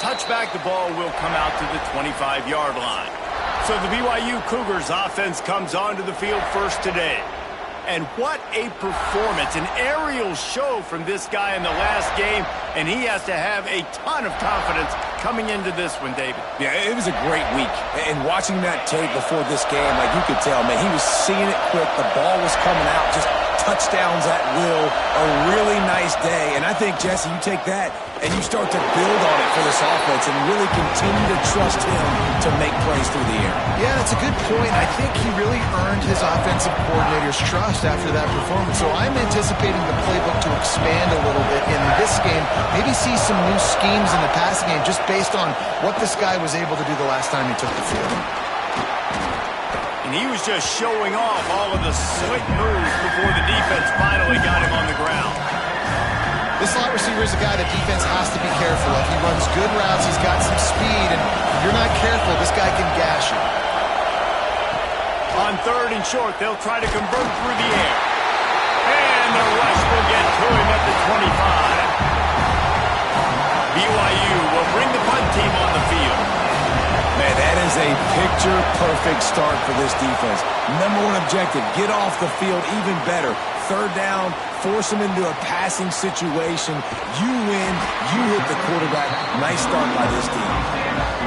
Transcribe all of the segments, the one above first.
touchback, the ball will come out to the 25-yard line. So the BYU Cougars offense comes onto the field first today. And what a performance, an aerial show from this guy in the last game, and he has to have a ton of confidence coming into this one, David. Yeah, it was a great week. And watching that tape before this game, like you could tell, man, he was seeing it quick. The ball was coming out, just touchdowns at will. A really nice day. And I think, Jesse, you take that and you start to build on it for this offense and really continue to trust him to make plays through the air. Yeah, that's a good point. I think he really earned his offensive coordinator's trust after that performance. So I'm anticipating the playbook to expand a little bit in this game. Maybe see some new schemes in the passing game just based on what this guy was able to do the last time he took the field. And he was just showing off all of the slick moves before the defense finally got him on the ground. This slot receiver is a guy that defense has to be careful of. He runs good routes, he's got some speed, and if you're not careful, this guy can gash you. On 3rd and short, they'll try to convert through the air. And the rush will get to him at the 25. BYU will bring the punt team on the field. Man, that is a picture-perfect start for this defense. Number one objective, get off the field even better. 3rd down, force them into a passing situation. You win, you hit the quarterback. Nice start by this team.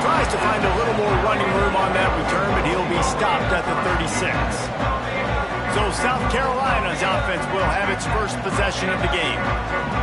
Tries to find a little more running room on that return, but he'll be stopped at the 36. So South Carolina's offense will have its first possession of the game.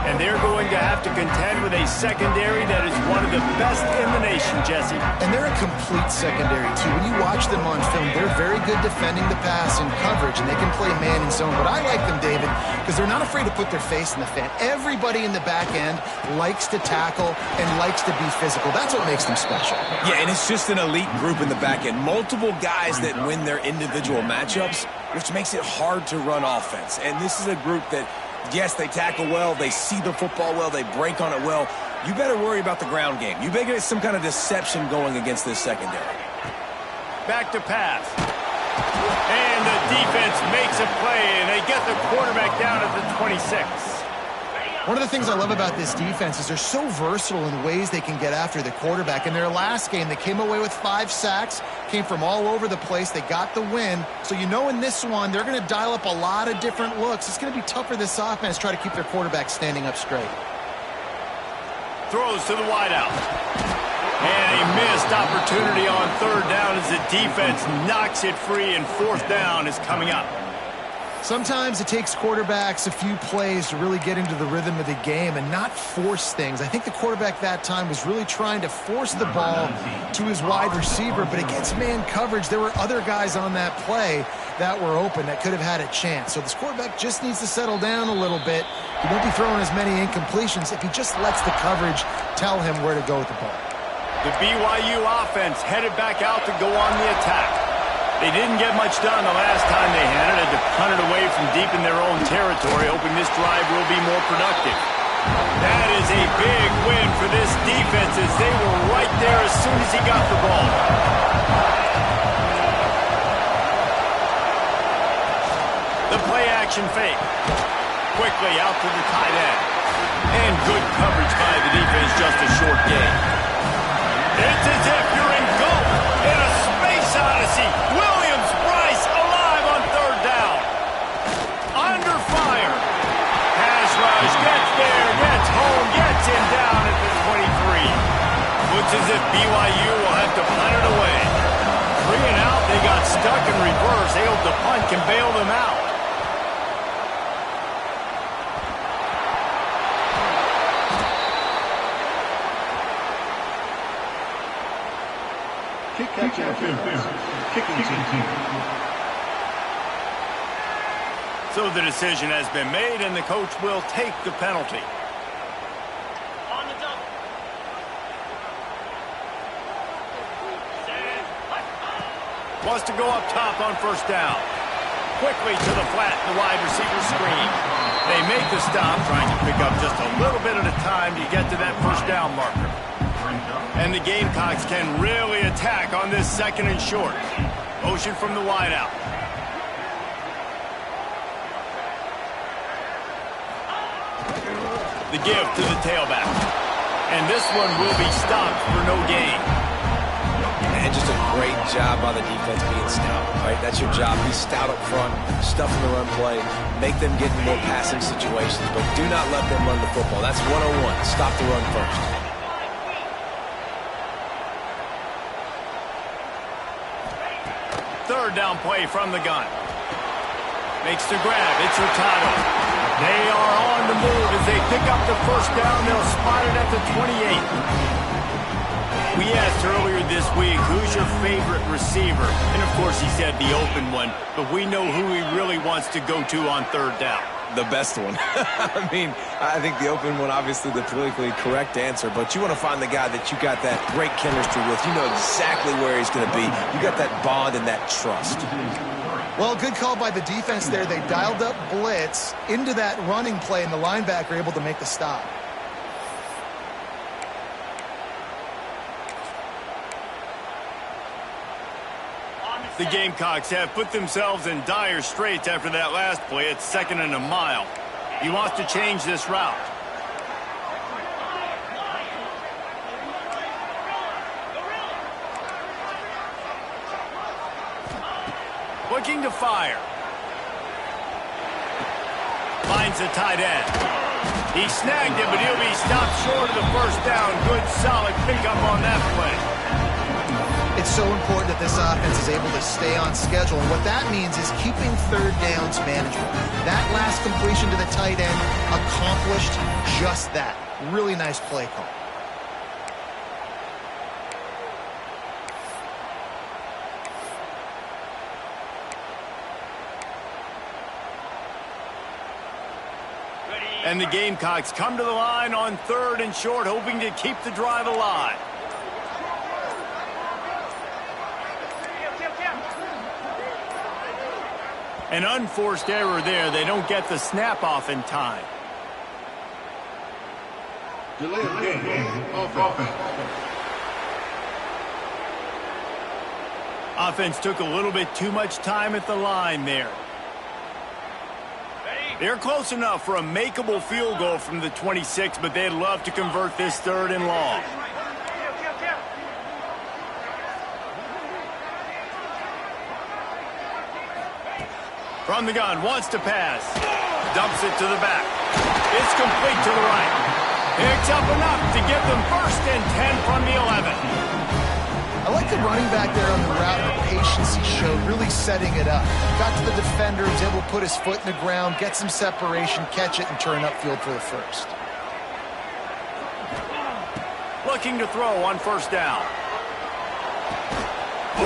And they're going to have to contend with a secondary that is one of the best in the nation, Jesse. And they're a complete secondary, too. When you watch them on film, they're very good defending the pass and coverage, and they can play man and zone. But I like them, David, because they're not afraid to put their face in the fan. Everybody in the back end likes to tackle and likes to be physical. That's what makes them special. Yeah, and it's just an elite group in the back end. Multiple guys that win their individual matchups, which makes it hard to run offense. And this is a group that, yes, they tackle well, they see the football well, they break on it well. You better worry about the ground game. You better get some kind of deception going against this secondary. Back to pass. And the defense makes a play, and they get the quarterback down at the 26. One of the things I love about this defense is they're so versatile in ways they can get after the quarterback. In their last game, they came away with 5 sacks, came from all over the place. They got the win. So you know in this one, they're going to dial up a lot of different looks. It's going to be tough for this offense to try to keep their quarterback standing up straight. Throws to the wideout. And a missed opportunity on 3rd down as the defense knocks it free, and 4th down is coming up. Sometimes it takes quarterbacks a few plays to really get into the rhythm of the game and not force things. I think the quarterback that time was really trying to force the ball to his wide receiver, but against man coverage, there were other guys on that play that were open that could have had a chance. So this quarterback just needs to settle down a little bit. He won't be throwing as many incompletions if he just lets the coverage tell him where to go with the ball. The BYU offense headed back out to go on the attack. They didn't get much done the last time they had it. Had to punt it away from deep in their own territory, hoping this drive will be more productive. That is a big win for this defense as they were right there as soon as he got the ball. The play action fake. Quickly out to the tight end. And good coverage by the defense, just a short gain. It's as if you're in goal in a space odyssey. Williams-Brice alive on 3rd down. Under fire. Pass rush, gets there, gets home, gets him down at the 23. Looks as if BYU will have to punt it away. 3 and out, they got stuck in reverse. They hope the punt can bail them out. So the decision has been made, and the coach will take the penalty. On the double. Wants to go up top on 1st down. Quickly to the flat, the wide receiver screen. They make the stop, trying to pick up just a little bit at a time to get to that 1st down marker. And the Gamecocks can really attack on this 2nd and short. Motion from the wideout. The give to the tailback. And this one will be stopped for no gain. And just a great job by the defense being stout, right? That's your job. Be stout up front, stuff in the run play, make them get in more passing situations, but do not let them run the football. That's 101. Stop the run first. Third down play from the gun. Makes the grab. It's Hurtado. They are on the move as they pick up the first down. They'll spot it at the 28. We asked earlier this week, who's your favorite receiver? And, of course, he said the open one. But we know who he really wants to go to on third down. The best one. I mean, I think the open one, obviously the politically correct answer, but you want to find the guy that you got that great chemistry with. You know exactly where he's going to be. You got that bond and that trust. Well, good call by the defense there. They dialed up blitz into that running play, and the linebacker able to make the stop. The Gamecocks have put themselves in dire straits after that last play. It's 2nd and a mile. He wants to change this route. Looking to fire. Finds the tight end. He snagged it, but he'll be stopped short of the first down. Good, solid pickup on that play. It's so important that this offense is able to stay on schedule. And what that means is keeping third downs manageable. That last completion to the tight end accomplished just that. Really nice play call. And the Gamecocks come to the line on 3rd and short, hoping to keep the drive alive. An unforced error there. They don't get the snap off in time. Delay of game. Offense. Offense took a little bit too much time at the line there. They're close enough for a makeable field goal from the 26, but they'd love to convert this 3rd and long. From the gun, wants to pass. Dumps it to the back. It's complete to the right. Picks up enough to give them 1st and 10 from the 11. I like the running back there on the route and the patience he showed, really setting it up. Got to the defender, was able to put his foot in the ground, get some separation, catch it, and turn upfield for the 1st. Looking to throw on 1st down.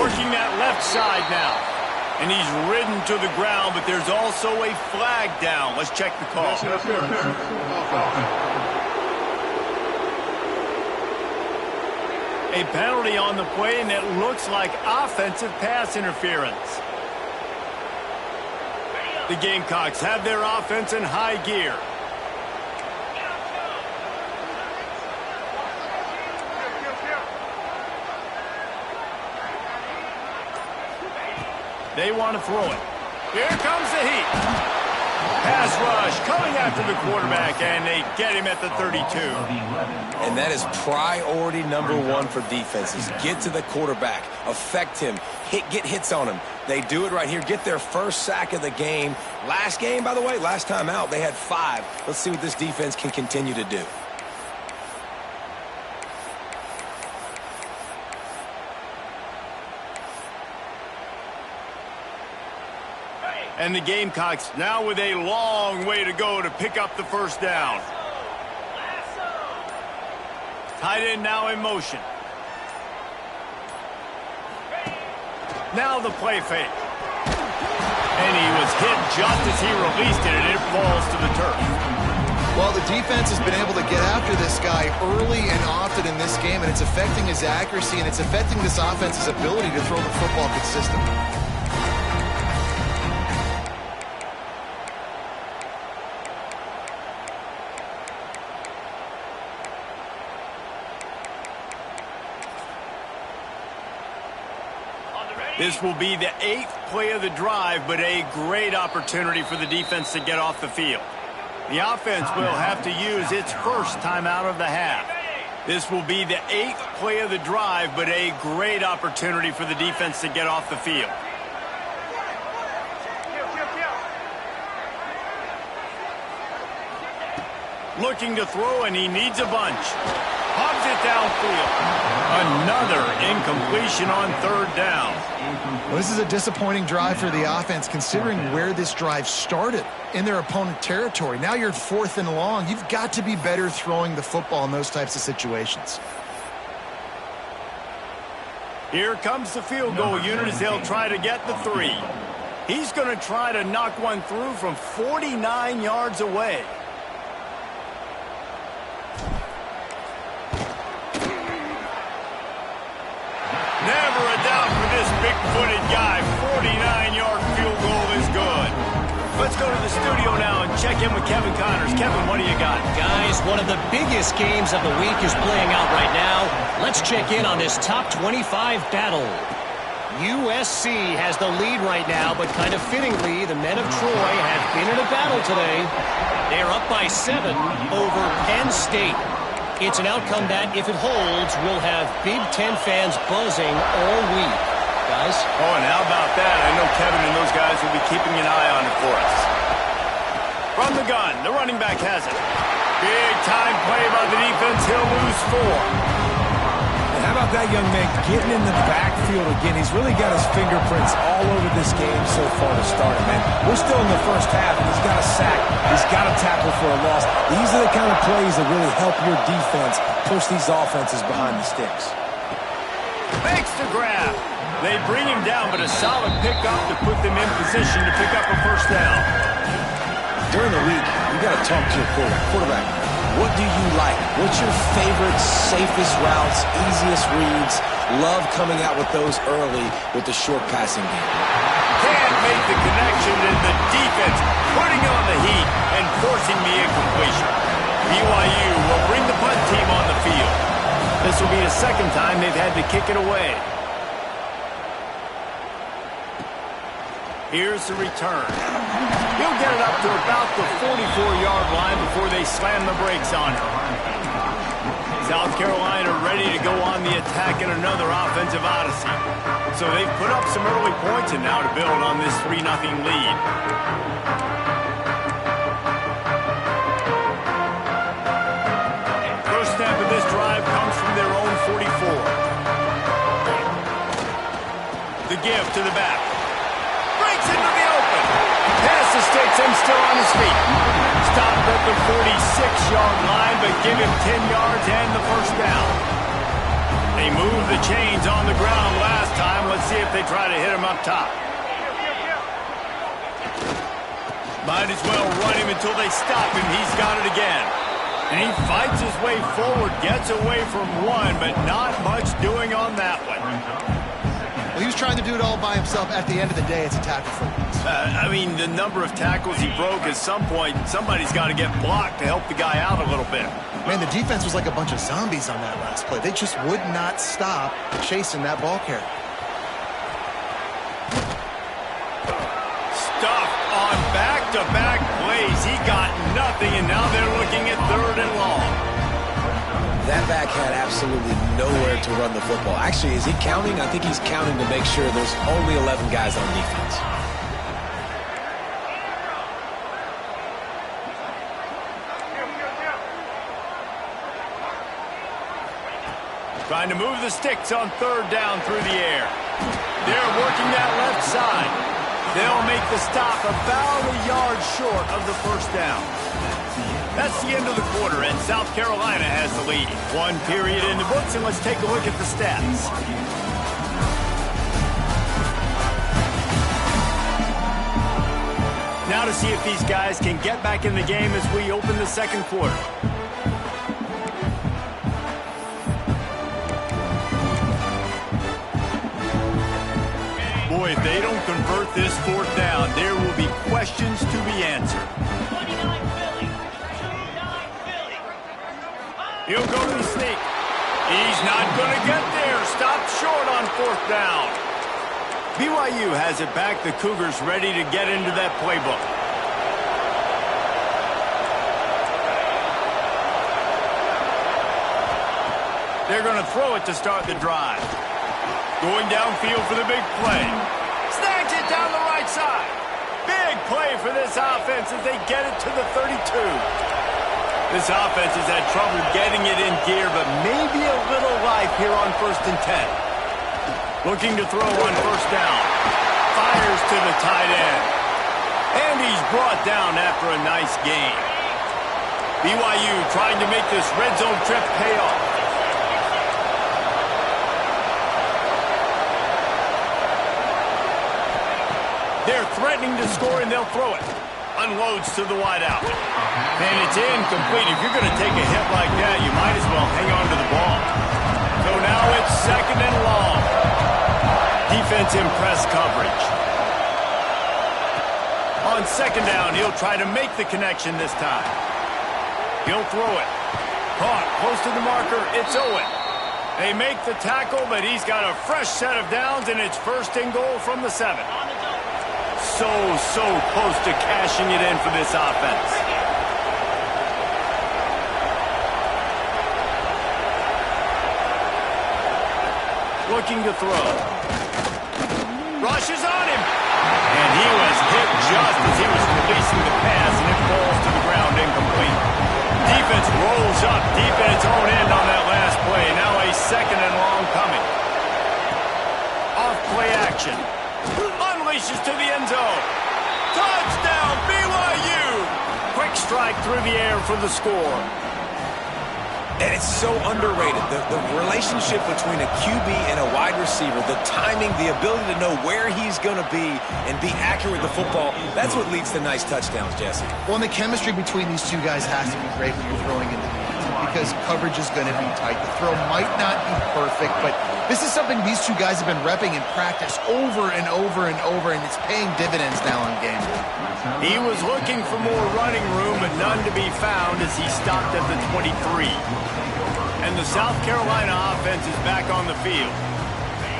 Working that left side now. And he's ridden to the ground, but there's also a flag down. Let's check the call. A penalty on the play, and it looks like offensive pass interference. The Gamecocks have their offense in high gear. They want to throw it. Here comes the heat. Pass rush coming after the quarterback, and they get him at the 32. And that is priority number 1 for defenses. Get to the quarterback. Affect him. Get hits on him. They do it right here. Get their 1st sack of the game. Last game, by the way, last time out, they had 5. Let's see what this defense can continue to do. And the Gamecocks now with a long way to go to pick up the 1st down. Tight end now in motion. Now the play fake. And he was hit just as he released it, and it falls to the turf. Well, the defense has been able to get after this guy early and often in this game, and it's affecting his accuracy, and it's affecting this offense's ability to throw the football consistently. This will be the 8th play of the drive, but a great opportunity for the defense to get off the field. The offense will have to use its first timeout of the half. This will be the 8th play of the drive, but a great opportunity for the defense to get off the field. Looking to throw, and he needs a bunch. Hogs it downfield. Another incompletion on 3rd down. Well, this is a disappointing drive for the offense, considering where this drive started, in their opponent territory. Now you're 4th and long. You've got to be better throwing the football in those types of situations. Here comes the field goal unit as they'll try to get the 3. He's going to try to knock one through from 49 yards away. Never a doubt for this big-footed guy. 49-yard field goal is good. Let's go to the studio now and check in with Kevin Connors. Kevin, what do you got? Guys, one of the biggest games of the week is playing out right now. Let's check in on this top 25 battle. USC has the lead right now, but kind of fittingly, the men of Troy have been in a battle today. They're up by 7 over Penn State. It's an outcome that, if it holds, will have Big Ten fans buzzing all week. Guys? Oh, and how about that? I know Kevin and those guys will be keeping an eye on it for us. From the gun, the running back has it. Big time play by the defense. He'll lose 4. And how about that young man getting in the backfield again? He's really got his fingerprints all over this game so far to start it, man. We're still in the first half, and he's got a sack. He's got a tackle for a loss. These are the kind of plays that really help your defense push these offenses behind the sticks. Makes the grab. They bring him down, but a solid pickup to put them in position to pick up a 1st down. During the week, you got to talk to your quarterback. What do you like? What's your favorite, safest routes, easiest reads? Love coming out with those early with the short passing game. Can't make the connection, and the defense putting on the heat and forcing the incompletion. BYU will bring the punt team on the field. This will be the 2nd time they've had to kick it away. Here's the return. He'll get it up to about the 44-yard line before they slam the brakes on him. South Carolina ready to go on the attack in another offensive odyssey. So they've put up some early points and now to build on this 3-0 lead. First snap of this drive comes from their own 44. The give to the back. Breaks into the open. Pass the sticks and still on his feet. Stopped at the 46-yard line, but give him 10 yards and the 1st down. They moved the chains on the ground last time. Let's see if they try to hit him up top. Might as well run him until they stop him. He's got it again. And he fights his way forward, gets away from one, but not much doing on that one. Well, he was trying to do it all by himself. At the end of the day, it's a tackle for loss. I mean, the number of tackles he broke, at some point, somebody's got to get blocked to help the guy out a little bit. Man, the defense was like a bunch of zombies on that last play. They just would not stop chasing that ball carrier. Stuffed on back-to-back plays. He got nothing, and now they're looking at 3rd and long. That back had absolutely nowhere to run the football. Actually, is he counting? I think he's counting to make sure there's only 11 guys on defense. Trying to move the sticks on 3rd down through the air. They're working that left side. They'll make the stop about a yard short of the 1st down. That's the end of the quarter, and South Carolina has the lead. 1 period in the books, and let's take a look at the stats. Now to see if these guys can get back in the game as we open the 2nd quarter. Boy, if they don't convert this 4th down, there will be questions to be answered. He'll go to the sneak. He's not going to get there. Stopped short on 4th down. BYU has it back. The Cougars ready to get into that playbook. They're going to throw it to start the drive. Going downfield for the big play. Snags it down the right side. Big play for this offense as they get it to the 32. This offense has had trouble getting it in gear, but maybe a little life here on 1st and 10. Looking to throw on 1st down. Fires to the tight end. And he's brought down after a nice gain. BYU trying to make this red zone trip pay off. They're threatening to score, and they'll throw it. Unloads to the wideout. And it's incomplete. If you're going to take a hit like that, you might as well hang on to the ball. So now it's 2nd and long. Defense in press coverage. On 2nd down, he'll try to make the connection this time. He'll throw it. Caught close to the marker. It's Owen. They make the tackle, but he's got a fresh set of downs, and it's 1st and goal from the 7. So close to cashing it in for this offense. Looking to throw. Rushes on him. And he was hit just as he was releasing the pass, and it falls to the ground incomplete. Defense rolls up deep in its own end on that last play. Now a 2nd and long coming. Off play action. Unleashes to the end zone. Touchdown, BYU! Quick strike through the air for the score. And it's so underrated. The relationship between a QB and a wide receiver, the timing, the ability to know where he's going to be and be accurate with the football, that's what leads to nice touchdowns, Jesse. Well, and the chemistry between these two guys has to be great when you're throwing into the end zone because coverage is going to be tight. The throw might not be perfect, but this is something these two guys have been repping in practice over and over and over, and it's paying dividends now on game day. He was looking for more running room, but none to be found as he stopped at the 23. And the South Carolina offense is back on the field.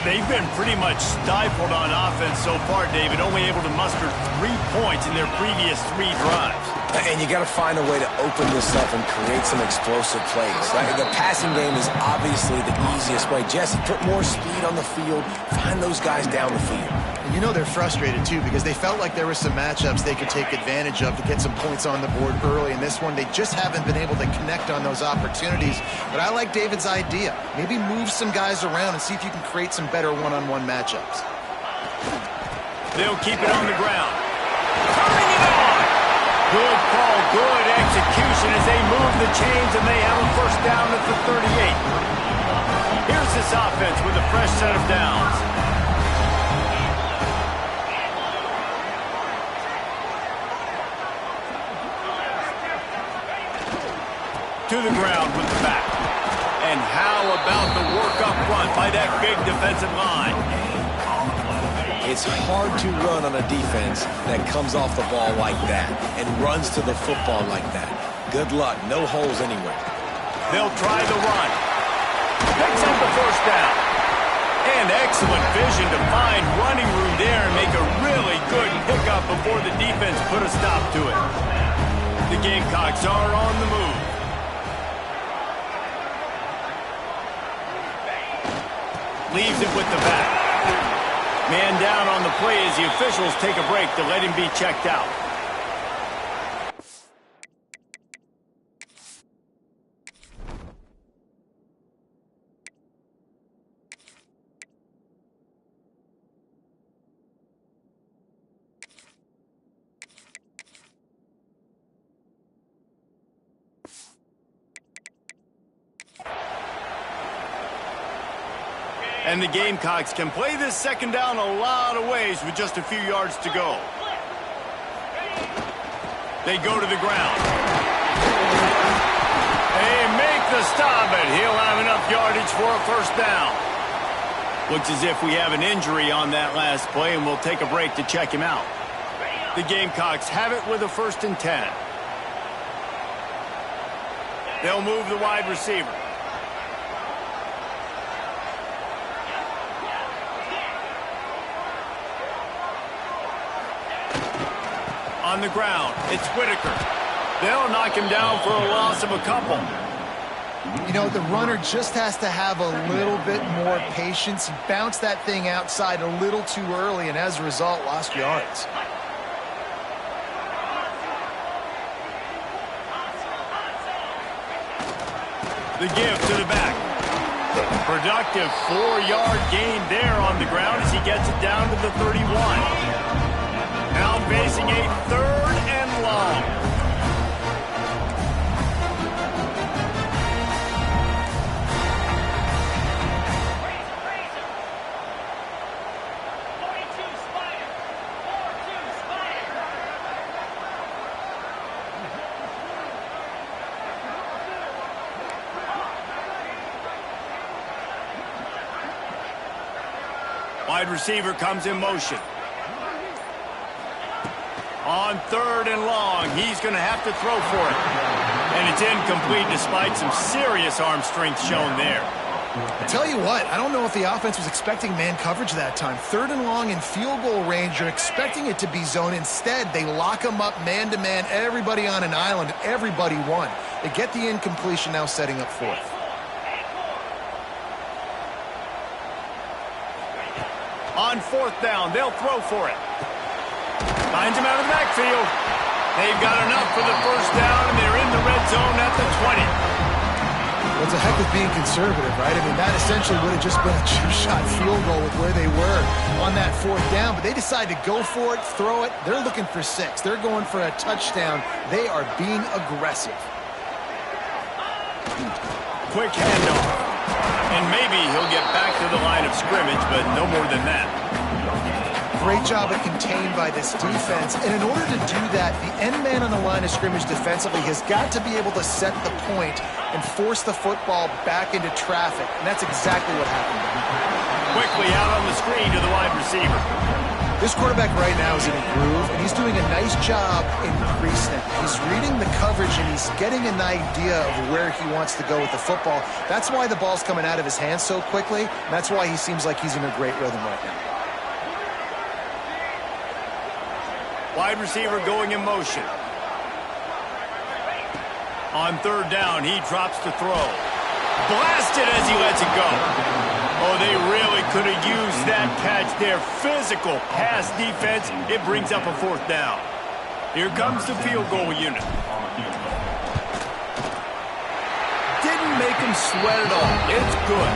They've been pretty much stifled on offense so far, David, only able to muster 3 points in their previous 3 drives. And you got to find a way to open this up and create some explosive plays. The passing game is obviously the easiest way. Jesse, put more speed on the field. Find those guys down the field. And you know they're frustrated, too, because they felt like there were some matchups they could take advantage of to get some points on the board early. In this one, they just haven't been able to connect on those opportunities. But I like David's idea. Maybe move some guys around and see if you can create some better one-on-one matchups. They'll keep it on the ground. Turning it on! Good call, good execution as they move the chains, and they have a 1st down at the 38. Here's this offense with a fresh set of downs. To the ground with the back. And how about the work up front by that big defensive line? It's hard to run on a defense that comes off the ball like that and runs to the football like that. Good luck. No holes anywhere. They'll try the run. Picks up the 1st down. And excellent vision to find running room there and make a really good pickup before the defense put a stop to it. The Gamecocks are on the move. Leaves it with the back. Man down on the play as the officials take a break to let him be checked out. And the Gamecocks can play this 2nd down a lot of ways with just a few yards to go. They go to the ground. They make the stop, and he'll have enough yardage for a 1st down. Looks as if we have an injury on that last play, and we'll take a break to check him out. The Gamecocks have it with a 1st and 10. They'll move the wide receiver. On the ground, it's Whitaker. They'll knock him down for a loss of a couple. You know, the runner just has to have a little bit more patience. He bounced that thing outside a little too early, and as a result, lost yards. The give to the back. Productive 4-yard gain there on the ground as he gets it down to the 31. Now facing a 3rd and long. Wide receiver comes in motion. On 3rd and long, he's going to have to throw for it. And it's incomplete despite some serious arm strength shown there. I tell you what, I don't know if the offense was expecting man coverage that time. 3rd and long in field goal range, you're expecting it to be zone. Instead, they lock him up man-to-man, everybody on an island, everybody won. They get the incompletion, now setting up 4th. On 4th down, they'll throw for it. Finds him out of the backfield. They've got enough for the 1st down, and they're in the red zone at the 20. Well, it's a heck of being conservative, right? I mean, that essentially would have just been a chip-shot field goal with where they were on that 4th down, but they decide to go for it, throw it. They're looking for 6. They're going for a touchdown. They are being aggressive. Quick handoff. And maybe he'll get back to the line of scrimmage, but no more than that. Great job of contained by this defense. And in order to do that, the end man on the line of scrimmage defensively has got to be able to set the point and force the football back into traffic. And that's exactly what happened. Quickly out on the screen to the wide receiver. This quarterback right now is in a groove, and he's doing a nice job in pre-snap. He's reading the coverage, and he's getting an idea of where he wants to go with the football. That's why the ball's coming out of his hands so quickly, and that's why he seems like he's in a great rhythm right now. Wide receiver going in motion. On 3rd down, he drops to throw. Blasted as he lets it go. Oh, they really could have used that catch there. Physical pass defense. It brings up a 4th down. Here comes the field goal unit. Didn't make him sweat at all. It's good.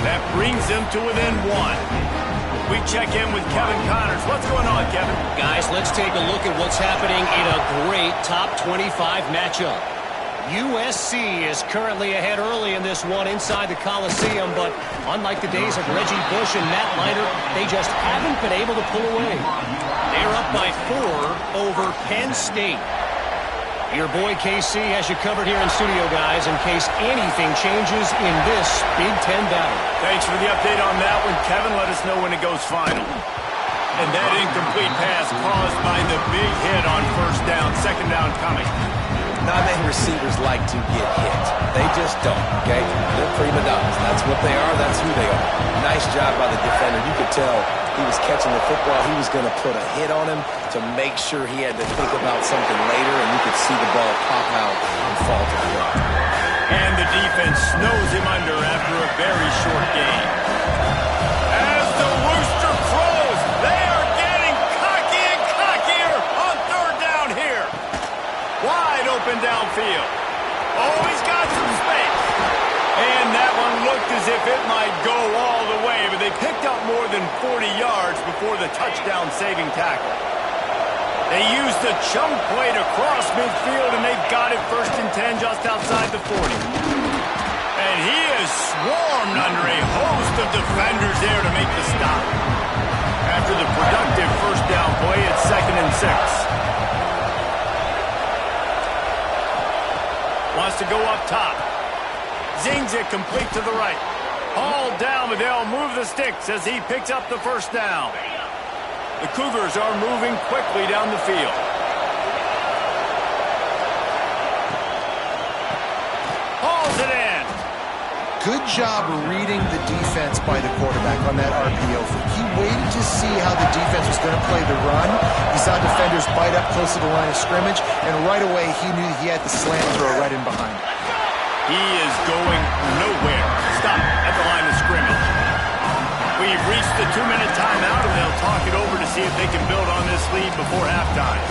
That brings them to within 1. We check in with Kevin Connors. What's going on, Kevin? Guys, let's take a look at what's happening in a great top 25 matchup. USC is currently ahead early in this one inside the Coliseum, but unlike the days of Reggie Bush and Matt Leiter, they just haven't been able to pull away. They're up by 4 over Penn State. Your boy KC has you covered here in studio, guys, in case anything changes in this Big Ten battle. Thanks for the update on that one, Kevin. Let us know when it goes final. And that incomplete pass caused by the big hit on 1st down, 2nd down coming. Not many receivers like to get hit. They just don't, okay? They're prima donnas. That's what they are. That's who they are. Nice job by the defender. You could tell he was catching the football. He was going to put a hit on him to make sure he had to think about something later, and you could see the ball pop out and fall to the ground. And the defense snows him under after a very short game. As the rooster crows, they are getting cocky and cockier on 3rd down here. Wide open downfield. Oh, he's got some space. And that one looked as if it might go all the way, but they picked up more than 40 yards before the touchdown-saving tackle. They used the chunk play to cross midfield, and they've got it 1st and 10 just outside the 40. And he is swarmed under a host of defenders there to make the stop. After the productive 1st down play, it's 2nd and 6. Wants to go up top. Zings it complete to the right. All down, but they'll move the sticks as he picks up the 1st down. The Cougars are moving quickly down the field. Hauls it in. Good job reading the defense by the quarterback on that RPO. He waited to see how the defense was going to play the run. He saw defenders bite up close to the line of scrimmage, and right away he knew he had the slant throw right in behind him. He is going nowhere. Stop at the line of scrimmage. We've reached the 2-minute timeout, and they'll talk it over to see if they can build on this lead before halftime.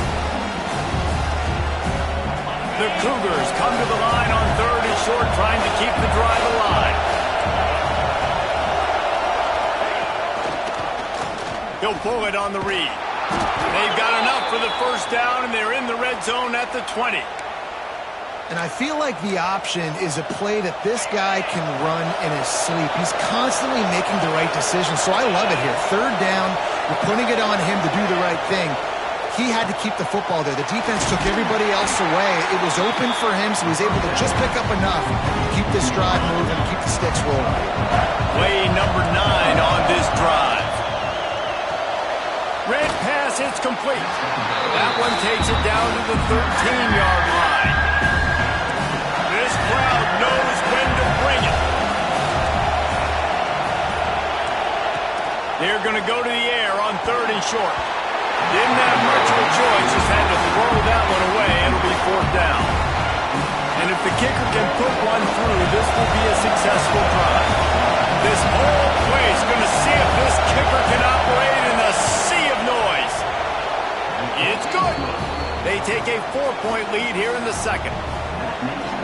The Cougars come to the line on 3rd and short, trying to keep the drive alive. He'll pull it on the read. They've got enough for the first down, and they're in the red zone at the 20. And I feel like the option is a play that this guy can run in his sleep. He's constantly making the right decision, so I love it here. 3rd down, you're putting it on him to do the right thing. He had to keep the football there. The defense took everybody else away. It was open for him, so he was able to just pick up enough to keep this drive moving, keep the sticks rolling. Play number 9 on this drive. Red pass, it's complete. That one takes it down to the 13-yard line. This crowd knows when to bring it. They're going to go to the air on 3rd and short. Didn't have much of a choice, just had to throw that one away. It'll be 4th down. And if the kicker can put one through, this will be a successful drive. This whole place going to see if this kicker can operate in a sea of noise. It's good. They take a 4-point lead here in the second.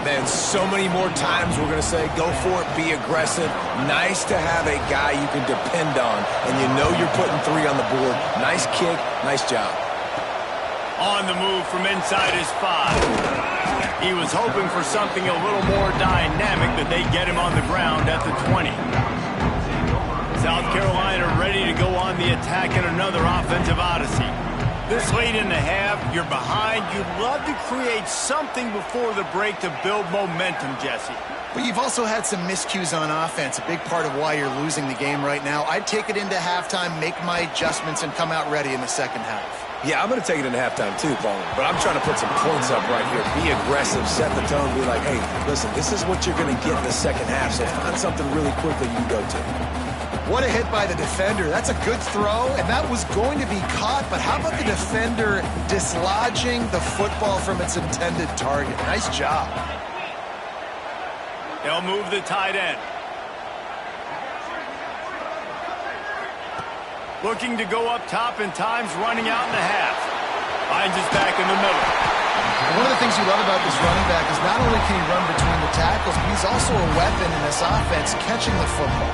Man, so many more times we're going to say, go for it, be aggressive. Nice to have a guy you can depend on, and you know you're putting 3 on the board. Nice kick, nice job. On the move from inside his 5. He was hoping for something a little more dynamic, but they get him on the ground at the 20. South Carolina ready to go on the attack in another offensive odyssey. This late in the half, you're behind. You'd love to create something before the break to build momentum, Jesse. But you've also had some miscues on offense, a big part of why you're losing the game right now. I'd take it into halftime, make my adjustments, and come out ready in the second half. Yeah, I'm going to take it into halftime too, Paul. But I'm trying to put some points up right here. Be aggressive, set the tone, be like, hey, listen, this is what you're going to get in the second half, so find something really quickly you can go to. What a hit by the defender. That's a good throw, and that was going to be caught, but how about the defender dislodging the football from its intended target? Nice job. They'll move the tight end. Looking to go up top, and time's running out in the half. Finds his back in the middle. One of the things you love about this running back is not only can he run between the tackles, but he's also a weapon in this offense catching the football.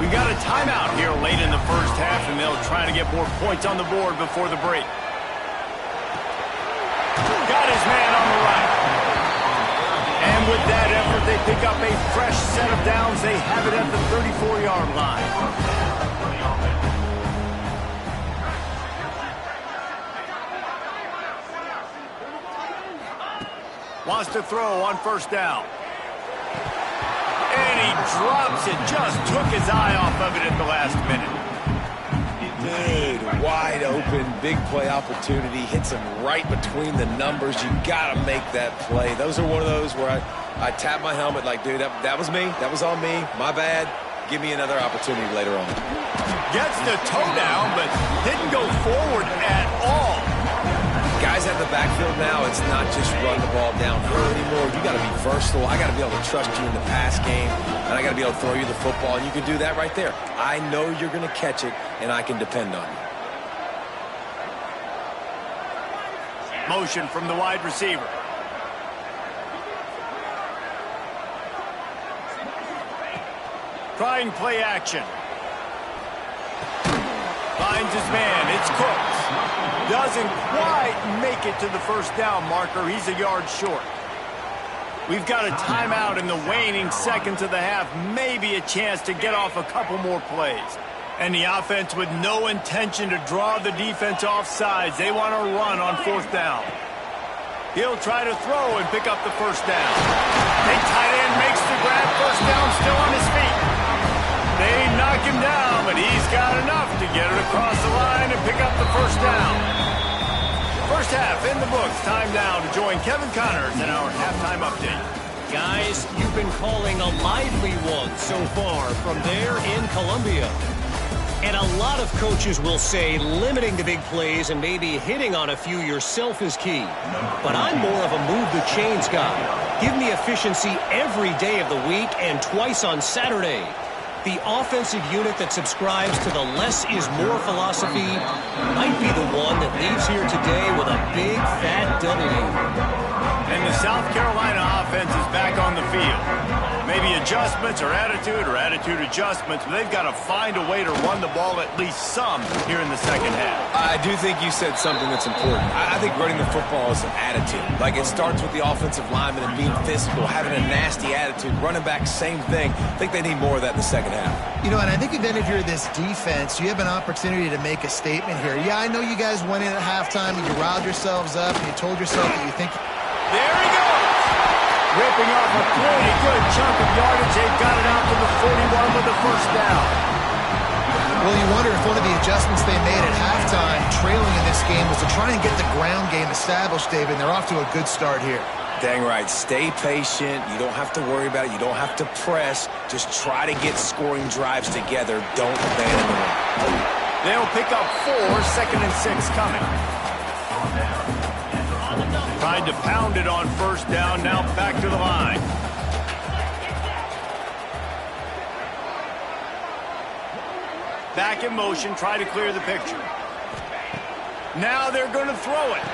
We got a timeout here late in the first half, and they'll try to get more points on the board before the break. Got his man on the right. And with that effort, they pick up a fresh set of downs. They have it at the 34-yard line. Wants to throw on 1st down. And he drops it. Just took his eye off of it at the last minute. Dude, wide open, big play opportunity. Hits him right between the numbers. You got to make that play. Those are one of those where I tap my helmet like, dude, that was me. That was on me. My bad. Give me another opportunity later on. Gets the toe down, but didn't go forward at all. Guys at the backfield now, it's not just run the ball downfield anymore. You got to be versatile. I got to be able to trust you in the pass game, and I got to be able to throw you the football, and you can do that right there. I know you're going to catch it, and I can depend on you. Motion from the wide receiver. Trying play action. Finds his man. It's Cooks. Doesn't quite make it to the 1st down marker. He's a yard short. We've got a timeout in the waning seconds of the half. Maybe a chance to get off a couple more plays. And the offense with no intention to draw the defense off sides. They want to run on 4th down. He'll try to throw and pick up the 1st down. Big tight end makes the grab. 1st down, still on his feet. They knock him down, but he's got enough to get it across the line and pick up the 1st down. First half in the books. Time now to join Kevin Connors in our halftime update. Guys, you've been calling a lively one so far from there in Columbia. And a lot of coaches will say limiting the big plays and maybe hitting on a few yourself is key. But I'm more of a move the chains guy. Give me efficiency every day of the week and twice on Saturday. The offensive unit that subscribes to the less is more philosophy might be the one that leaves here today with a big fat W. And the South Carolina offense is back on the field. Maybe adjustments or attitude adjustments, but they've got to find a way to run the ball at least some here in the second half. I do think you said something that's important. I think running the football is an attitude. Like, it starts with the offensive lineman and being physical, having a nasty attitude. Running back, same thing. I think they need more of that in the second half. You know, and I think then if you're this defense, you have an opportunity to make a statement here. Yeah, I know you guys went in at halftime and you riled yourselves up and you told yourself that you think... There he goes! Ripping off a pretty good chunk of yardage. They've got it out to the 41 with the first down. Well, you wonder if one of the adjustments they made at halftime, trailing in this game, was to try and get the ground game established, David. And they're off to a good start here. Dang right. Stay patient. You don't have to worry about it. You don't have to press. Just try to get scoring drives together. Don't abandon the run. They'll pick up 4, 2nd and 6 coming. Tried to pound it on first down, now back to the line. Back in motion, try to clear the picture. Now they're going to throw it.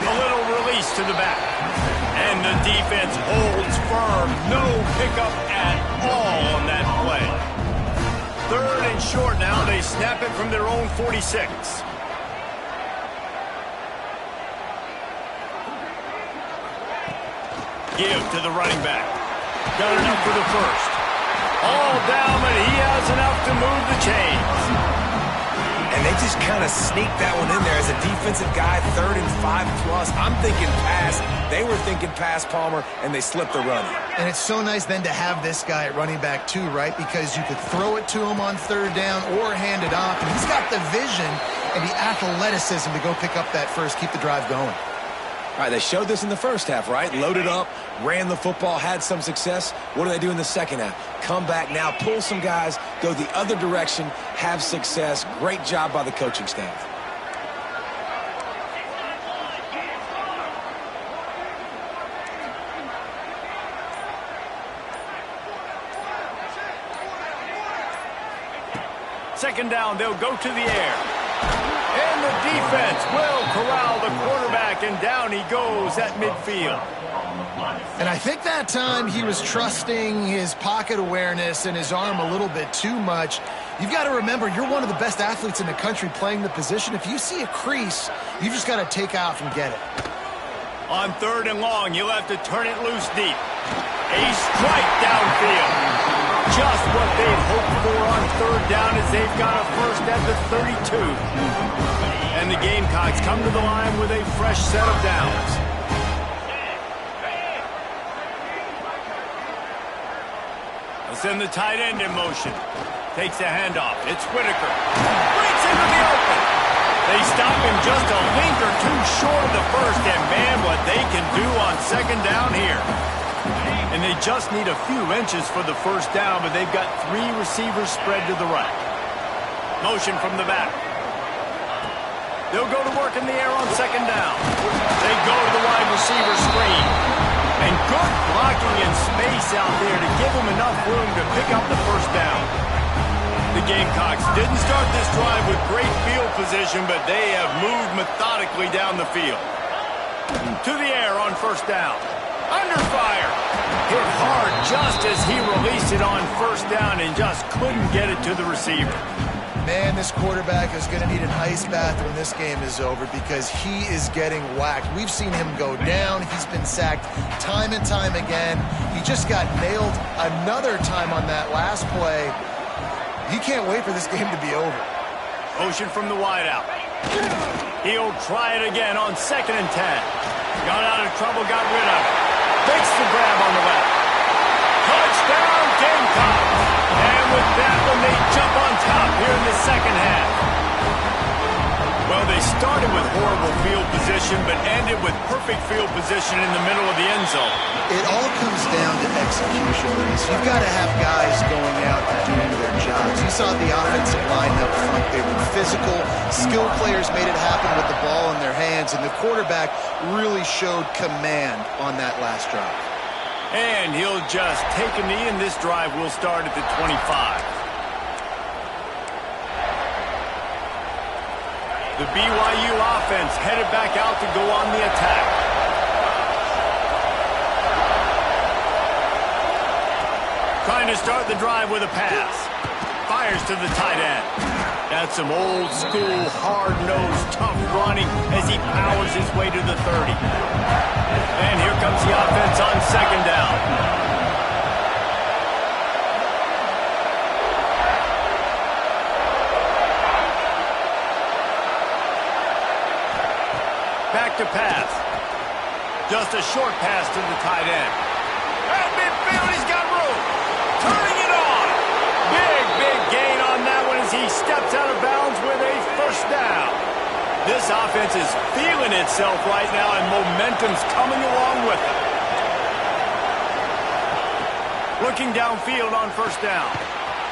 A little release to the back. And the defense holds firm. No pickup at all on that play. 3rd and short now. They snap it from their own 46. Give to the running back. Got enough for the first. All down, but he has enough to move the chains. And they just kind of sneaked that one in there as a defensive guy, 3rd and 5 plus. I'm thinking pass. They were thinking pass, Palmer, and they slipped the run. And it's so nice then to have this guy at running back too, right? Because you could throw it to him on 3rd down or hand it off. And he's got the vision and the athleticism to go pick up that first, keep the drive going. All right, they showed this in the first half, right? Loaded up, ran the football, had some success. What do they do in the second half? Come back now, pull some guys, go the other direction, have success. Great job by the coaching staff. Second down, they'll go to the air. And the defense will corral the quarterback, and down he goes at midfield. And I think that time he was trusting his pocket awareness and his arm a little bit too much. You've got to remember, you're one of the best athletes in the country playing the position. If you see a crease, you've just got to take off and get it. On 3rd and long, you'll have to turn it loose deep. A strike downfield. Just what they'd hoped for on 3rd down as they've got a first at the 32. And the Gamecocks come to the line with a fresh set of downs. They'll send the tight end in motion. Takes a handoff. It's Whitaker. Breaks into the open. They stop him just a link or two short of the first. And man, what they can do on 2nd down here. And they just need a few inches for the first down, but they've got 3 receivers spread to the right. Motion from the back. They'll go to work in the air on 2nd down. They go to the wide receiver screen. And good blocking and space out there to give them enough room to pick up the first down. The Gamecocks didn't start this drive with great field position, but they have moved methodically down the field. To the air on 1st down. Under fire. Hit hard just as he released it on 1st down and just couldn't get it to the receiver. Man, this quarterback is going to need an ice bath when this game is over because he is getting whacked. We've seen him go down. He's been sacked time and time again. He just got nailed another time on that last play. He can't wait for this game to be over. Motion from the wideout. He'll try it again on 2nd and 10. Got out of trouble, got rid of it. Makes the grab on the left. Touchdown, Gamecocks. And with that one, they jump on top here in the second half. Well, they started with horrible field position, but ended with perfect field position in the middle of the end zone. It all comes down to execution, Reese. You've got to have guys going out and doing their jobs. You saw the offensive line up front. They were physical. Skilled players made it happen with the ball in their hands, and the quarterback really showed command on that last drive. And he'll just take a knee, and this drive will start at the 25. The BYU offense headed back out to go on the attack. Trying to start the drive with a pass. Fires to the tight end. That's some old school, hard-nosed, tough running as he powers his way to the 30. And here comes the offense on second down. Back to pass. Just a short pass to the tight end. At midfield, he's got room. Turning it on. Big gain on that one as he steps out of bounds with a first down. This offense is feeling itself right now, and momentum's coming along with it. Looking downfield on first down.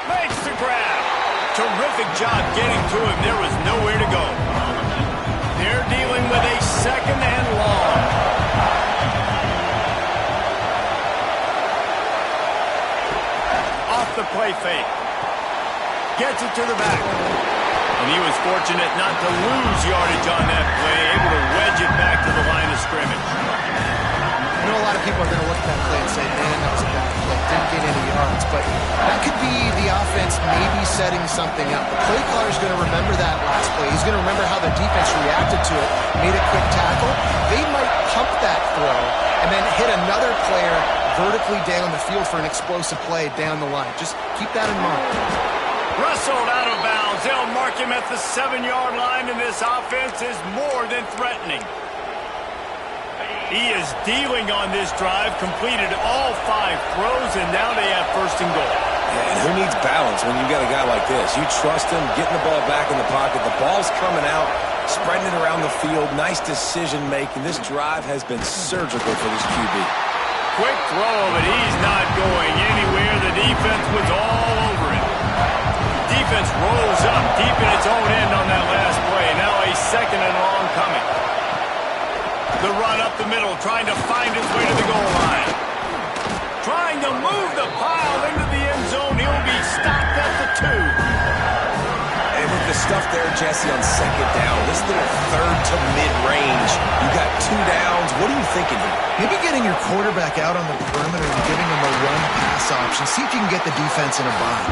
Makes the grab. Terrific job getting to him. There was nowhere to go. They're dealing with a second and long. Off the play fake. Gets it to the back. And he was fortunate not to lose yardage on that play, able to wedge it back to the line of scrimmage. I know a lot of people are going to look at that play and say, man, that was a bad play. Didn't get any yards. But that could be the offense maybe setting something up. The play caller's going to remember that last play. He's going to remember how the defense reacted to it, made a quick tackle. They might pump that throw and then hit another player vertically down the field for an explosive play down the line. Just keep that in mind. Wrestled out of bounds. They'll mark him at the 7-yard line, and this offense is more than threatening. He is dealing on this drive, completed all 5 throws, and now they have first and goal. Yeah, and who needs balance when you've got a guy like this? You trust him, getting the ball back in the pocket. The ball's coming out, spreading it around the field. Nice decision-making. This drive has been surgical for this QB. Quick throw, but he's not going anywhere. The defense was all over him. Defense rolls up deep in its own end on that last play. Now a second and long coming. The run up the middle, trying to find his way to the goal line. Trying to move the pile into the end zone. He'll be stopped at the 2. And with the stuff there, Jesse, on second down, this little third to mid-range, you got 2 downs. What are you thinking here? Maybe getting your quarterback out on the perimeter and giving him a run-pass option. See if you can get the defense in a bind.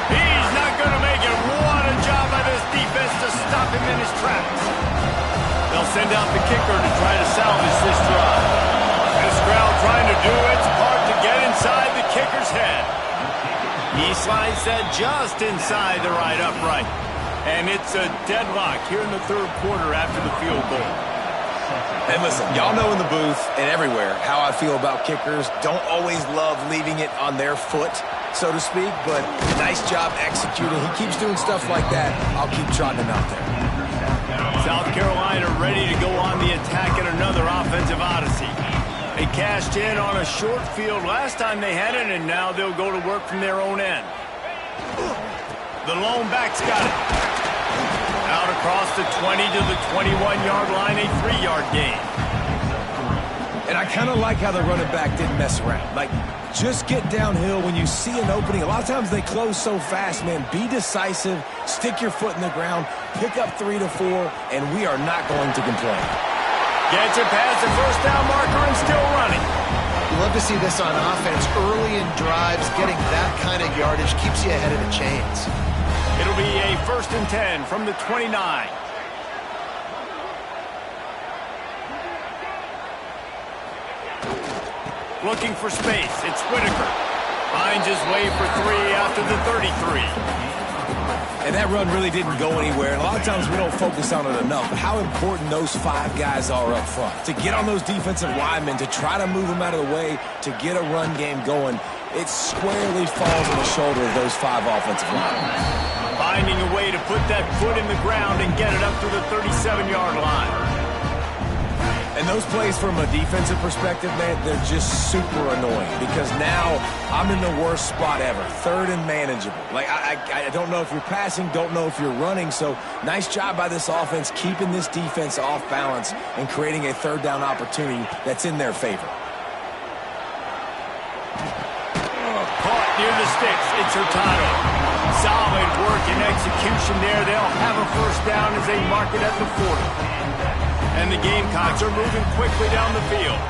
He's not going to make it. What a job by this defense to stop him in his tracks. They'll send out the kicker to try to salvage this drive. This crowd trying to do its part to get inside the kicker's head. He slides that just inside the right upright. And it's a deadlock here in the third quarter after the field goal. And listen, y'all know in the booth and everywhere how I feel about kickers. Don't always love leaving it on their foot, so to speak, but nice job executing. He keeps doing stuff like that. I'll keep trotting him out there. South Carolina ready to go on the attack in another offensive odyssey. They cashed in on a short field last time they had it, and now they'll go to work from their own end. The lone back's got it. Out across the 20 to the 21-yard line, a 3-yard gain. And I kind of like how the running back didn't mess around. Like, just get downhill when you see an opening. A lot of times they close so fast, man. Be decisive, stick your foot in the ground, pick up 3 to 4, and we are not going to complain. Gets it past the first down marker and still running. You love to see this on offense. Early in drives, getting that kind of yardage keeps you ahead of the chains. It'll be a 1st and 10 from the 29. Looking for space. It's Whitaker. Finds his way for 3 after the 33. And that run really didn't go anywhere. And a lot of times we don't focus on it enough. But how important those 5 guys are up front. To get on those defensive linemen, to try to move them out of the way, to get a run game going, it squarely falls on the shoulder of those 5 offensive linemen. finding a way to put that foot in the ground and get it up to the 37-yard line. And those plays from a defensive perspective, man, they're just super annoying because now I'm in the worst spot ever, third and manageable. Like, I don't know if you're passing, don't know if you're running, so nice job by this offense keeping this defense off balance and creating a third down opportunity that's in their favor. Caught near the sticks, it's Hurtado. Solid work and execution there. They'll have a first down as they mark it at the 40. And the Gamecocks are moving quickly down the field.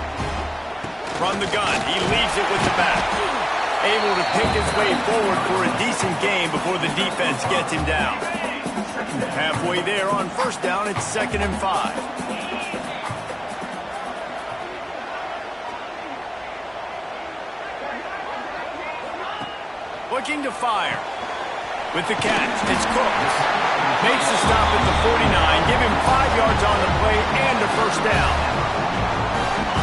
From the gun, he leaves it with the back. Able to pick his way forward for a decent game before the defense gets him down. Halfway there on first down, it's 2nd and 5. Looking to fire. With the catch, it's Cooks. Makes the stop at the 49, give him 5 yards on the play and a first down.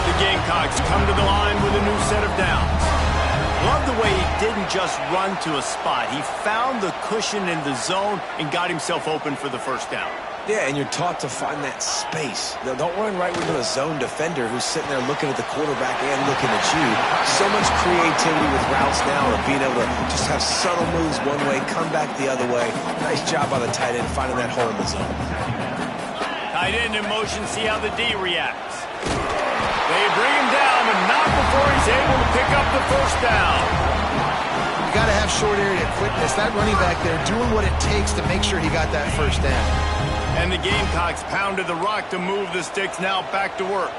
The Gamecocks come to the line with a new set of downs. Love the way he didn't just run to a spot. He found the cushion in the zone and got himself open for the first down. Yeah, and you're taught to find that space. Now, don't run right into a zone defender who's sitting there looking at the quarterback and looking at you. So much creativity with routes now of being able to just have subtle moves one way, come back the other way. Nice job by the tight end finding that hole in the zone. Tight end in motion, see how the D reacts. They bring him down, but not before he's able to pick up the first down. You got to have short area quickness. That running back there doing what it takes to make sure he got that first down. And the Gamecocks pounded the rock to move the sticks, now back to work.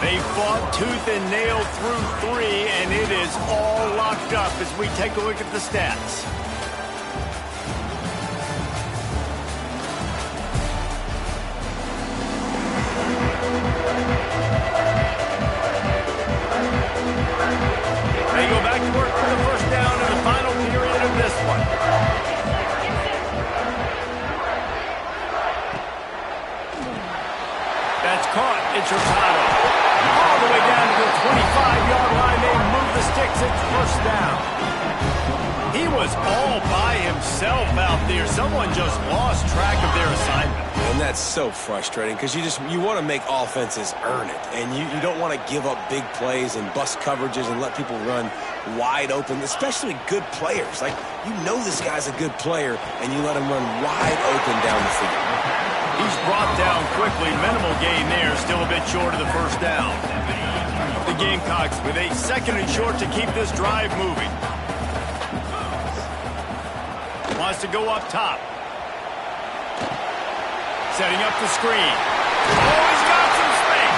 They fought tooth and nail through 3, and it is all locked up as we take a look at the stats. They go back to work for the first down in the final period of this one. That's caught. It's Hurtado. All the way down to the 25-yard line. They move the sticks. It's first down. He was all by himself out there. Someone just lost track of their assignment. And that's so frustrating because you want to make offenses earn it. And you don't want to give up big plays and bust coverages and let people run wide open, especially good players. Like, you know this guy's a good player, and you let him run wide open down the field. He's brought down quickly. Minimal gain there. Still a bit short of the first down. The Gamecocks with a 2nd and short to keep this drive moving. Wants to go up top. Setting up the screen. Oh, he's got some space.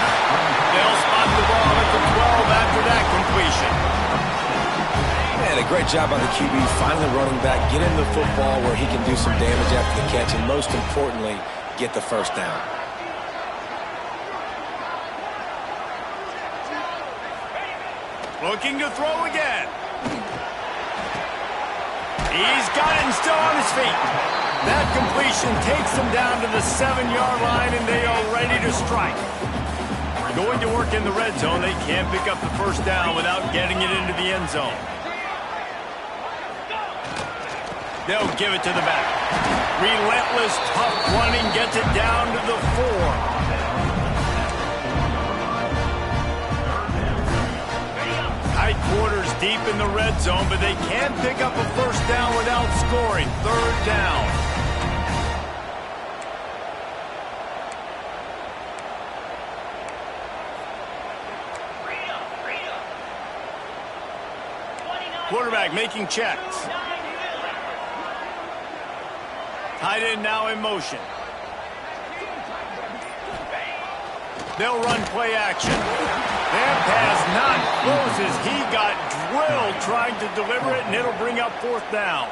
They'll spot the ball at the 12 after that completion. Man, a great job by the QB, finally running back, get him the football where he can do some damage after the catch, and most importantly, get the first down. Looking to throw again. He's got it and still on his feet. That completion takes them down to the 7-yard line, and they are ready to strike. Going to work in the red zone. They can't pick up the first down without getting it into the end zone. They'll give it to the back. Relentless, tough running gets it down to the 4. Tight quarters deep in the red zone, but they can't pick up a first down without scoring. 3rd down. Quarterback making checks. Tight end now in motion. They'll run play action. That pass not closes. He got drilled trying to deliver it, and it'll bring up 4th down.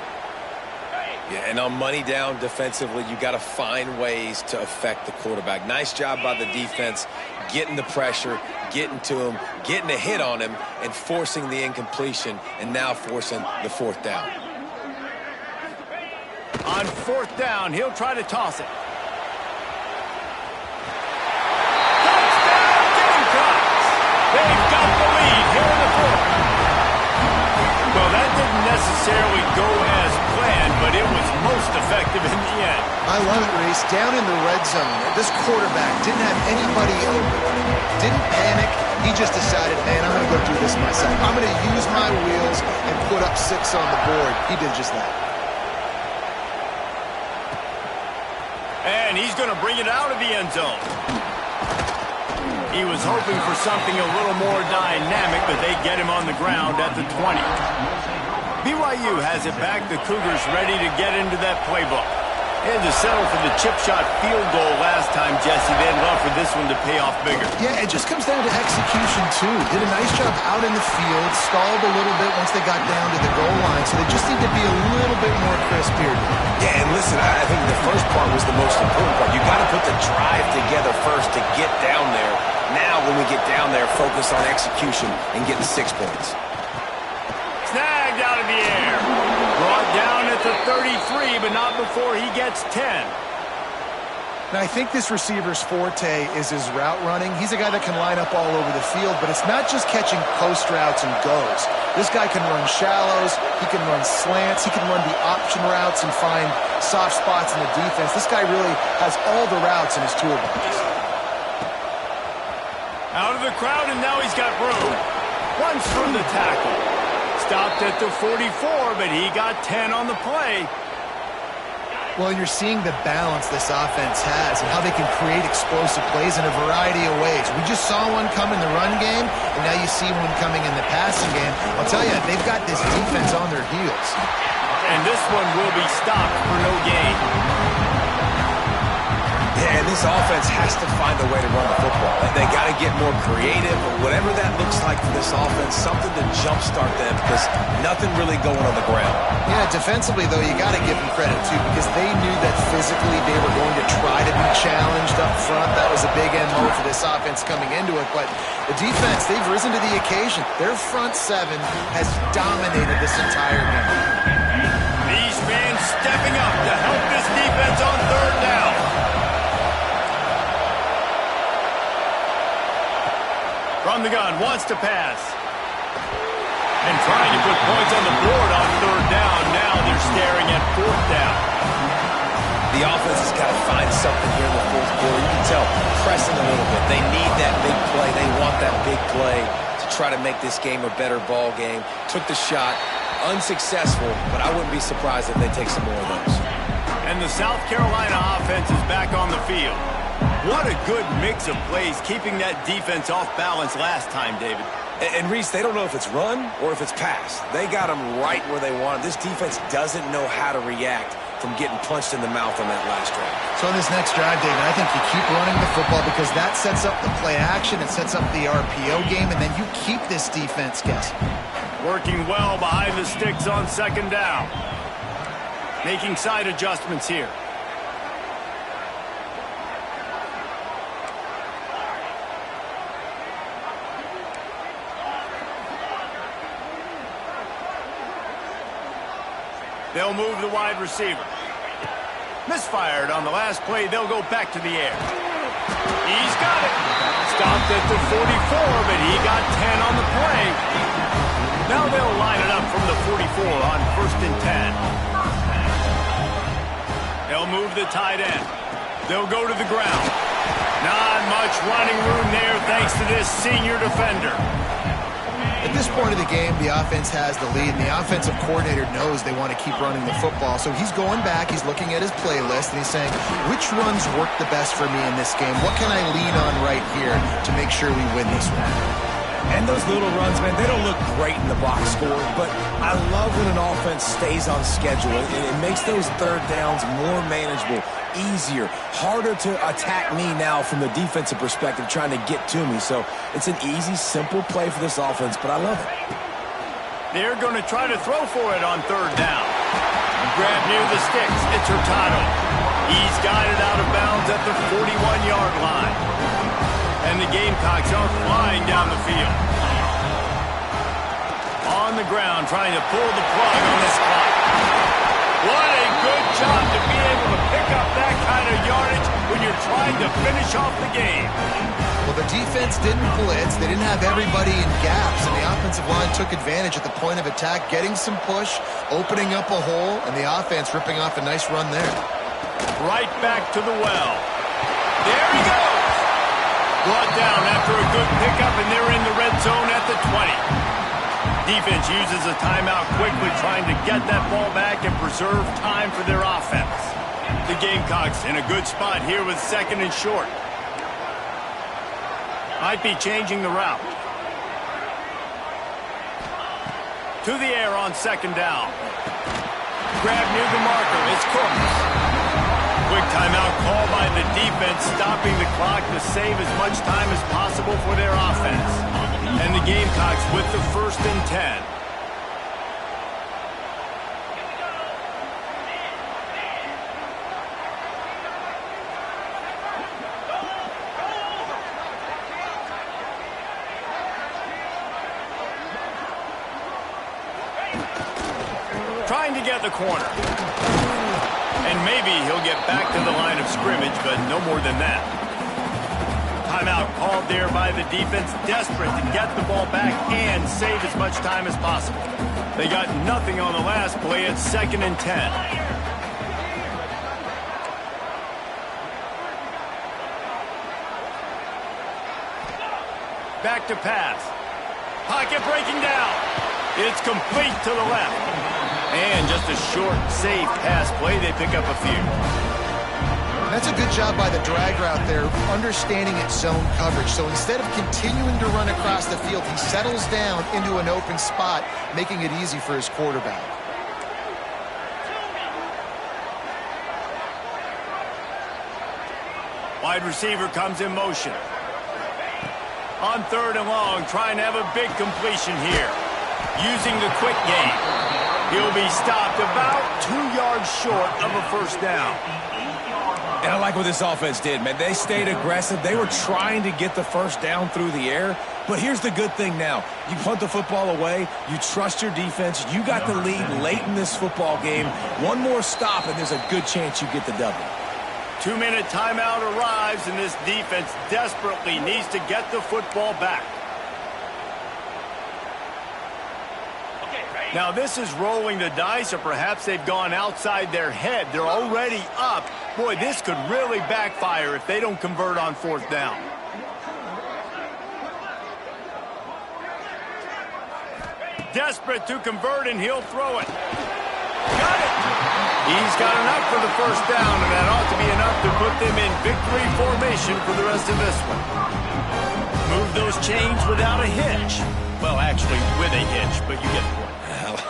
Yeah, and on money down defensively, you got to find ways to affect the quarterback. Nice job by the defense, getting the pressure, getting to him, getting a hit on him, and forcing the incompletion, and now forcing the 4th down. On 4th down, he'll try to toss it. Touchdown, Gamecocks! They've got the necessarily go as planned, but it was most effective in the end. I love it, Reese. Down in the red zone, this quarterback didn't have anybody open. Didn't panic. He just decided, man, I'm going to go do this myself. I'm going to use my wheels and put up 6 on the board. He did just that. And he's going to bring it out of the end zone. He was hoping for something a little more dynamic, but they get him on the ground at the 20. BYU has it back. The Cougars ready to get into that playbook. And to settle for the chip shot field goal last time, Jesse, they'd love for this one to pay off bigger. Yeah, it just comes down to execution, too. Did a nice job out in the field, stalled a little bit once they got down to the goal line, so they just need to be a little bit more crisp here. Yeah, and listen, I think the first part was the most important part. You got to put the drive together first to get down there. Now, when we get down there, focus on execution and getting 6 points. Snagged out of the air. Brought down at the 33, but not before he gets 10. Now, I think this receiver's forte is his route running. He's a guy that can line up all over the field, but it's not just catching post routes and goes. This guy can run shallows, he can run slants, he can run the option routes and find soft spots in the defense. This guy really has all the routes in his toolbox. Out of the crowd, and now he's got room. Runs through the tackle. Stopped at the 44, but he got 10 on the play. Well, you're seeing the balance this offense has and how they can create explosive plays in a variety of ways. We just saw one come in the run game, and now you see one coming in the passing game. I'll tell you, they've got this defense on their heels. And this one will be stopped for no gain. Yeah, and this offense has to find a way to run the football. They got to get more creative, whatever that looks like for this offense, something to jumpstart them because nothing really going on the ground. Yeah, defensively, though, you got to give them credit, too, because they knew that physically they were going to try to be challenged up front. That was a big MO for this offense coming into it. But the defense, they've risen to the occasion. Their front 7 has dominated this entire game. These fans stepping up to help this defense on 3rd down. From the gun, wants to pass. And trying to put points on the board on 3rd down. Now they're staring at 4th down. The offense has got to find something here in the 4th quarter. You can tell, pressing a little bit. They need that big play. They want that big play to try to make this game a better ball game. Took the shot, unsuccessful, but I wouldn't be surprised if they take some more of those. And the South Carolina offense is back on the field. What a good mix of plays, keeping that defense off balance last time, David. And Reese, they don't know if it's run or if it's pass. They got them right where they want them. This defense doesn't know how to react from getting punched in the mouth on that last drive. So on this next drive, David, I think you keep running the football because that sets up the play action, it sets up the RPO game, and then you keep this defense guessing. Working well behind the sticks on 2nd down. Making side adjustments here. They'll move the wide receiver. Misfired on the last play. They'll go back to the air. He's got it. Stopped at the 44, but he got 10 on the play. Now they'll line it up from the 44 on 1st and 10. They'll move the tight end. They'll go to the ground. Not much running room there thanks to this senior defender. At this point of the game, the offense has the lead, and the offensive coordinator knows they want to keep running the football. So he's going back, he's looking at his playlist, and he's saying, which runs work the best for me in this game? What can I lean on right here to make sure we win this one? And those little runs, man, they don't look great in the box score, but I love when an offense stays on schedule. It makes those 3rd downs more manageable, easier, harder to attack me now from the defensive perspective trying to get to me. So it's an easy, simple play for this offense, but I love it. They're going to try to throw for it on 3rd down. Grab near the sticks. It's Hurtado. He's got it out of bounds at the 41-yard line. And the Gamecocks are flying down the field. On the ground, trying to pull the plug on this clock. What a good job to be able to pick up that kind of yardage when you're trying to finish off the game. Well, the defense didn't blitz. They didn't have everybody in gaps, and the offensive line took advantage at the point of attack, getting some push, opening up a hole, and the offense ripping off a nice run there. Right back to the well. There he goes. Brought down after a good pickup, and they're in the red zone at the 20. Defense uses a timeout quickly, trying to get that ball back and preserve time for their offense. The Gamecocks in a good spot here with 2nd and short. Might be changing the route. To the air on 2nd down. Grab near the marker. It's Cooks. Quick timeout call by the defense, stopping the clock to save as much time as possible for their offense. And the Gamecocks with the 1st and 10. Trying to get the corner. And maybe he'll get back to the line of scrimmage, but no more than that. Timeout called there by the defense, desperate to get the ball back and save as much time as possible. They got nothing on the last play at 2nd and 10. Back to pass. Pocket breaking down. It's complete to the left. And just a short, safe pass play. They pick up a few. That's a good job by the drag route there, understanding its zone coverage. So instead of continuing to run across the field, he settles down into an open spot, making it easy for his quarterback. Wide receiver comes in motion. On 3rd and long, trying to have a big completion here. Using the quick game. He'll be stopped about 2 yards short of a 1st down. And I like what this offense did, man. They stayed aggressive. They were trying to get the 1st down through the air. But here's the good thing now. You punt the football away. You trust your defense. You got the lead late in this football game. One more stop, and there's a good chance you get the W. 2-minute timeout arrives, and this defense desperately needs to get the football back. Now, this is rolling the dice, or perhaps they've gone outside their head. They're already up. Boy, this could really backfire if they don't convert on 4th down. Desperate to convert, and he'll throw it. Got it! He's got enough for the 1st down, and that ought to be enough to put them in victory formation for the rest of this one. Move those chains without a hitch. Well, actually, with a hitch, but you get the point.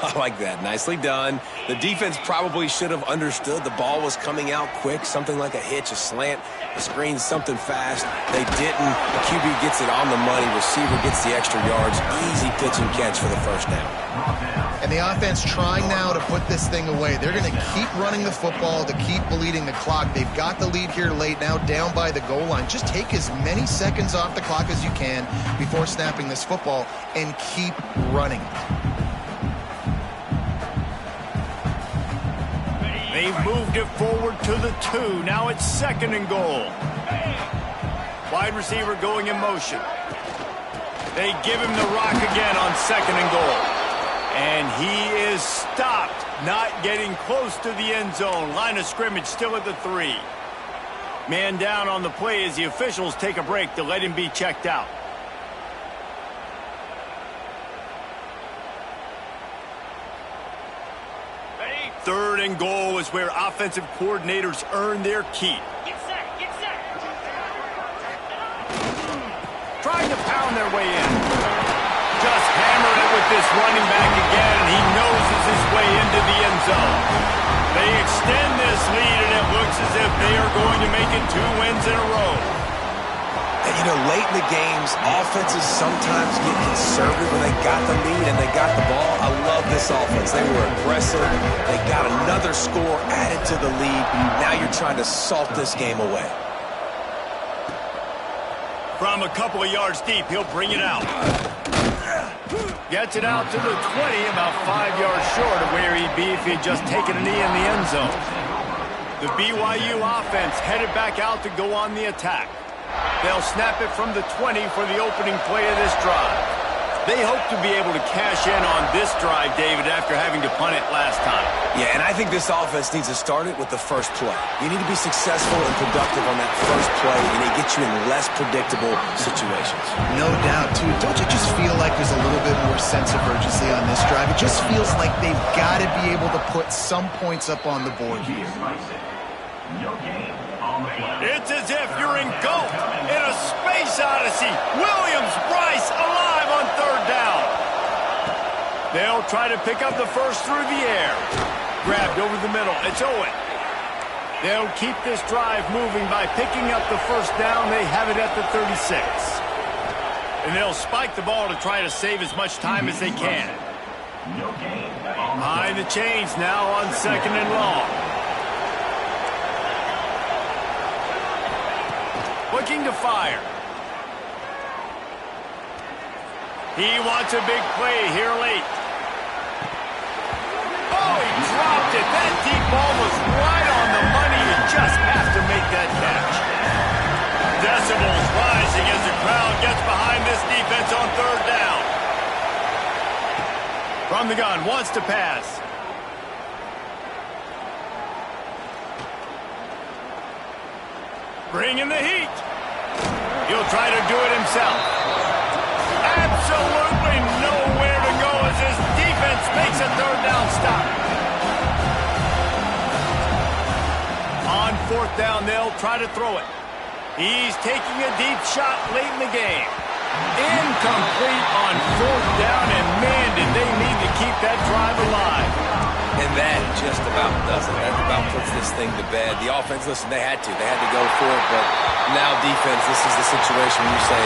I like that. Nicely done. The defense probably should have understood the ball was coming out quick, something like a hitch, a slant, a screen, something fast. They didn't. The QB gets it on the money. Receiver gets the extra yards. Easy pitch and catch for the 1st down. And the offense trying now to put this thing away. They're going to keep running the football to keep bleeding the clock. They've got the lead here late, now down by the goal line. Just take as many seconds off the clock as you can before snapping this football and keep running. They've moved it forward to the 2. Now it's 2nd and goal. Wide receiver going in motion. They give him the rock again on 2nd and goal. And he is stopped, not getting close to the end zone. Line of scrimmage still at the 3. Man down on the play as the officials take a break to let him be checked out. Ready? 3rd and goal is where offensive coordinators earn their keep. Get set, get set. Trying to pound their way in. Just hammer it with this running back again, and he noses his way into the end zone. They extend this lead, and it looks as if they are going to make it 2 wins in a row. And, you know, late in the games, offenses sometimes get conservative when they got the lead and they got the ball. I love this offense. They were aggressive. They got another score added to the lead. Now you're trying to salt this game away. From a couple of yards deep, he'll bring it out. Gets it out to the 20, about 5 yards short of where he'd be if he'd just taken a knee in the end zone. The BYU offense headed back out to go on the attack. They'll snap it from the 20 for the opening play of this drive. They hope to be able to cash in on this drive, David, after having to punt it last time. Yeah, and I think this offense needs to start it with the first play. You need to be successful and productive on that first play, and it gets you in less predictable situations. No doubt, too. Don't you just feel like there's a little bit more sense of urgency on this drive? It just feels like they've got to be able to put some points up on the board here. It's as if you're engulfed in a space odyssey. Williams-Brice alive on third down. They'll try to pick up the first through the air. Grabbed over the middle. It's Owen. They'll keep this drive moving by picking up the first down. They have it at the 36. And they'll spike the ball to try to save as much time as they can. Behind the chains now on second and long. Looking to fire. He wants a big play here late. Oh, he dropped it. That deep ball was right on the money. You just have to make that catch. Decibels rising as the crowd gets behind this defense on third down. From the gun, wants to pass. Bringing the heat. He'll try to do it himself. Absolutely nowhere to go as his defense makes a third down stop. On fourth down, they'll try to throw it. He's taking a deep shot late in the game. Incomplete on fourth down, and man, did they need to keep that drive alive. And that just about does it. That about puts this thing to bed. The offense, listen, they had to. They had to go for it, but now defense, this is the situation where you say,